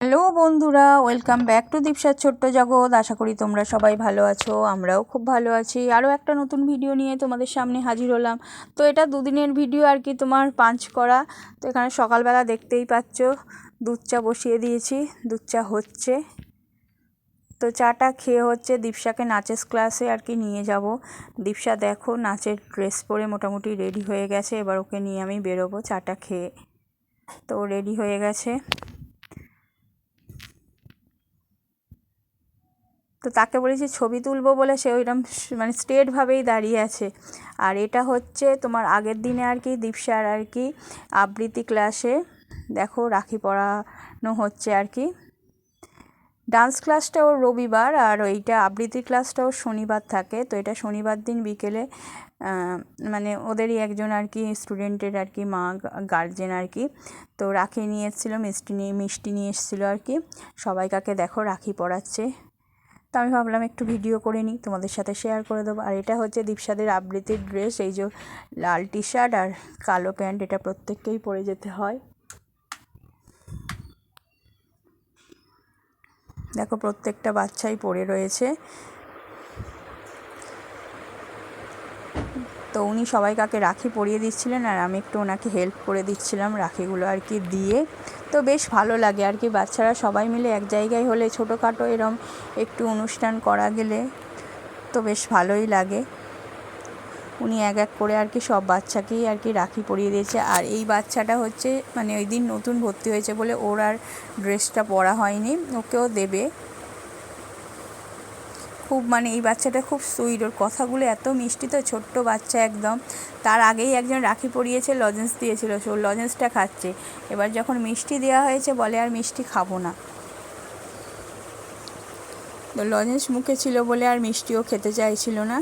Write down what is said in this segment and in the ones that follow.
Hello বন্ধুরা, welcome back to দীপসার ছোট্ট জগৎ। আশা করি তোমরা সবাই ভালো আছো, আমরাও খুব ভালো আছি। আরও একটা নতুন ভিডিও নিয়ে তোমাদের সামনে হাজির হলাম। তো এটা দুদিনের ভিডিও আর কি, তোমার পাঞ্চ করা। তো এখানে সকালবেলা দেখতেই পাচ্ছ দুধ চা বসিয়ে দিয়েছি, দুধ চা হচ্ছে। তো চাটা খেয়ে হচ্ছে দীপসাকে নাচের ক্লাসে আর কি নিয়ে যাব। দীপসা দেখো নাচের ড্রেস পরে মোটামুটি রেডি হয়ে গেছে, এবার ওকে নিয়ে আমি বেরোবো চাটা খেয়ে। তো রেডি হয়ে গেছে, তো তাকে বলেছি ছবি তুলবো বলে সে ওইরকম মানে স্ট্রেটভাবেই দাঁড়িয়ে আছে। আর এটা হচ্ছে তোমার আগের দিনে আর কি দীপসার আর কি আবৃত্তি ক্লাসে দেখো রাখি পরানো হচ্ছে আর কি। ডান্স ক্লাসটা ওর রবিবার, আর ওইটা আবৃত্তি ক্লাসটা ওর শনিবার থাকে। তো এটা শনিবার দিন বিকেলে মানে ওদেরই একজন আর কি স্টুডেন্টের আর কি মা গার্জেন আর কি, তো রাখি নিয়ে এসেছিলো, মিষ্টি নিয়ে এসেছিলো আর কি। সবাইকাকে দেখো রাখি পরাচ্ছে। তো আমি ভাবলাম একটু ভিডিও করে নিই, তোমাদের সাথে শেয়ার করে দেবো। আর এটা হচ্ছে দীপসাদের আবৃত্তির ড্রেস, এই যে লাল টি শার্ট আর কালো প্যান্ট, এটা প্রত্যেককেই পরে যেতে হয়। দেখো প্রত্যেকটা বাচ্চাই পরে রয়েছে। তো উনি সবাইকাকে রাখি পরিয়ে দিচ্ছিলেন, আর আমি একটু ওনাকে হেল্প করে দিচ্ছিলাম রাখিগুলো আর কি দিয়ে। তো বেশ ভালো লাগে আর কি, বাচ্চারা সবাই মিলে এক জায়গায় হলে ছোটোখাটো এরম একটু অনুষ্ঠান করা গেলে তো বেশ ভালোই লাগে। উনি এক এক করে আর কি সব বাচ্চাকেই আর কি রাখি পরিয়ে দিয়েছে। আর এই বাচ্চাটা হচ্ছে মানে ওই দিন নতুন ভর্তি হয়েছে বলে ওর আর ড্রেসটা পরা হয়নি, ওকেও দেবে। খুব মানে এই বাচ্চাটা খুব সুইট, ওর কথাগুলো এত মিষ্টি, তো ছোট্ট বাচ্চা একদম। তার আগেই একজন রাখি পরিয়েছে, লজেন্স দিয়েছিল, সে লজেন্সটা খাচ্ছে। এবার যখন মিষ্টি দেওয়া হয়েছে বলে আর মিষ্টি খাবো না। তো লজেন্স মুখে ছিল বলে আর মিষ্টিও খেতে চাইছিল না।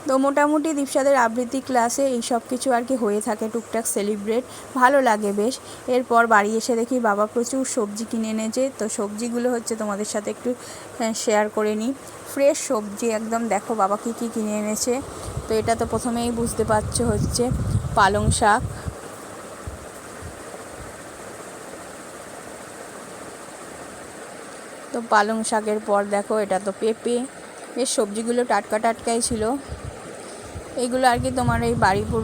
তো মোটামুটি দীপসাদের আবৃত্তি ক্লাসে এই সব কিছু আর কি হয়ে থাকে টুকটাক সেলিব্রেট, ভালো লাগে বেশ। এরপর বাড়ি এসে দেখি বাবা প্রচুর সবজি কিনে এনেছে। তো সবজিগুলো হচ্ছে তোমাদের সাথে একটু শেয়ার করে নিই। ফ্রেশ সবজি একদম, দেখো বাবা কী কী কিনে এনেছে। তো এটা তো প্রথমেই বুঝতে পারছো হচ্ছে পালং শাক, তো পালং শাকের পর দেখো এটা তো পেঁপে। বেশ সবজিগুলো টাটকা টাটকাই ছিল। এইগুলো আর কি তোমার এই বাড়িপুর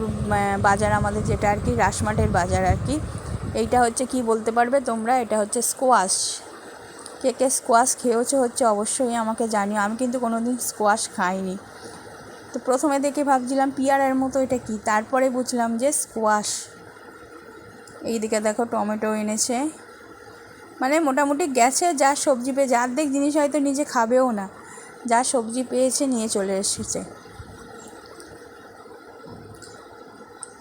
বাজার, আমাদের যেটা আর কি রাসমাটের বাজার আর কি। এইটা হচ্ছে কি বলতে পারবে তোমরা, এটা হচ্ছে স্কোয়াশ। কে কে স্কোয়াশ খেয়েছো হচ্ছে অবশ্যই আমাকে জানিও, আমি কিন্তু কোনো দিন স্কোয়াশ খাইনি। তো প্রথমে দেখে ভাবছিলাম পিয়ারের মতো এটা কি, তারপরে বুঝলাম যে স্কোয়াশ। এইদিকে দেখো টমেটো এনেছে, মানে মোটামুটি গেছে যা সবজি পেয়ে, যার দেখ জিনিস হয়তো নিজে খাবেও না, যা সবজি পেয়েছে নিয়ে চলে এসেছে।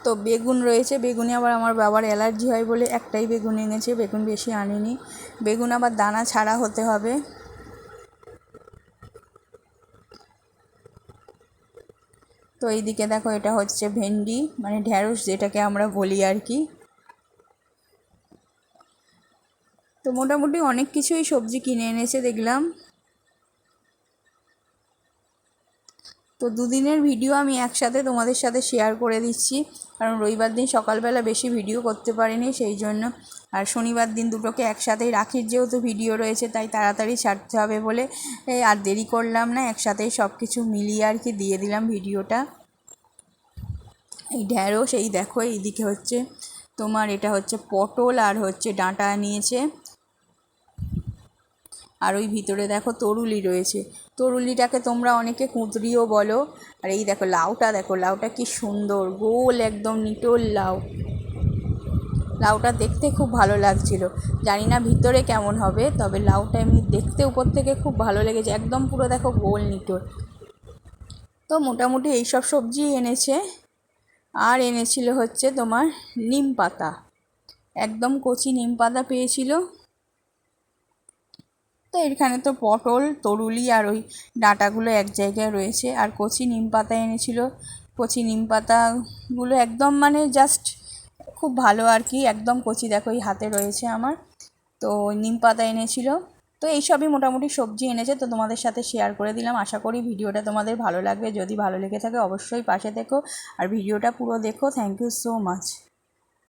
তো বেগুন রয়েছে, বেগুনে আবার আমার বাবার অ্যালার্জি হয় বলে একটাই বেগুন এনেছে, বেগুন বেশি আনেনি। বেগুন আবার দানা ছাড়া হতে হবে। তো এইদিকে দেখো এটা হচ্ছে ভেন্ডি, মানে ঢ্যাঁড়স যেটাকে আমরা বলি আর কি। তো মোটামুটি অনেক কিছুই সবজি কিনে এনেছে দেখলাম। তো দুদিনের ভিডিও আমি একসাথে তোমাদের সাথে শেয়ার করে দিচ্ছি, কারণ রবিবার দিন সকালবেলা বেশি ভিডিও করতে পারিনি সেই জন্য। আর শনিবার দিন দুটোকে একসাথেই রাখির যেহেতু ভিডিও রয়েছে, তাই তাড়াতাড়ি ছাড়তে হবে বলে আর দেরি করলাম না, একসাথেই সব কিছু মিলিয়ে আর কি দিয়ে দিলাম ভিডিওটা। এই ঢ্যাঁড়স, এই দেখো এইদিকে হচ্ছে তোমার এটা হচ্ছে পটল আর হচ্ছে ডাঁটা নিয়েছে। আর ওই ভিতরে দেখো তরুলি রয়েছে, তরুলিটাকে তোমরা অনেকে কুঁদরিও বলো। আর এই দেখো লাউটা, দেখো লাউটা কি সুন্দর গোল একদম নিটোল লাউ। লাউটা দেখতে খুব ভালো লাগছিল, জানি না ভিতরে কেমন হবে, তবে লাউটা এমনি দেখতে উপর থেকে খুব ভালো লেগেছে, একদম পুরো দেখো গোল নিটোল। তো মোটামুটি এইসব সবজি এনেছে। আর এনেছিল হচ্ছে তোমার নিম পাতা, একদম কচি নিম পাতা পেয়েছিল। তো এখানে তো পটল তরুলি আর ওই ডাঁটাগুলো এক জায়গায় রয়েছে, আর কচি নিম পাতা এনেছিল। কচি নিম পাতাগুলো একদম মানে জাস্ট খুব ভালো আর কি, একদম কচি, দেখো এই হাতে রয়েছে আমার। তো নিম পাতা এনেছিল। তো এইসবই মোটামুটি সবজি এনেছে, তো তোমাদের সাথে শেয়ার করে দিলাম। আশা করি ভিডিওটা তোমাদের ভালো লাগবে, যদি ভালো লেগে থাকে অবশ্যই পাশে থেকো আর ভিডিওটা পুরো দেখো। Thank you so much.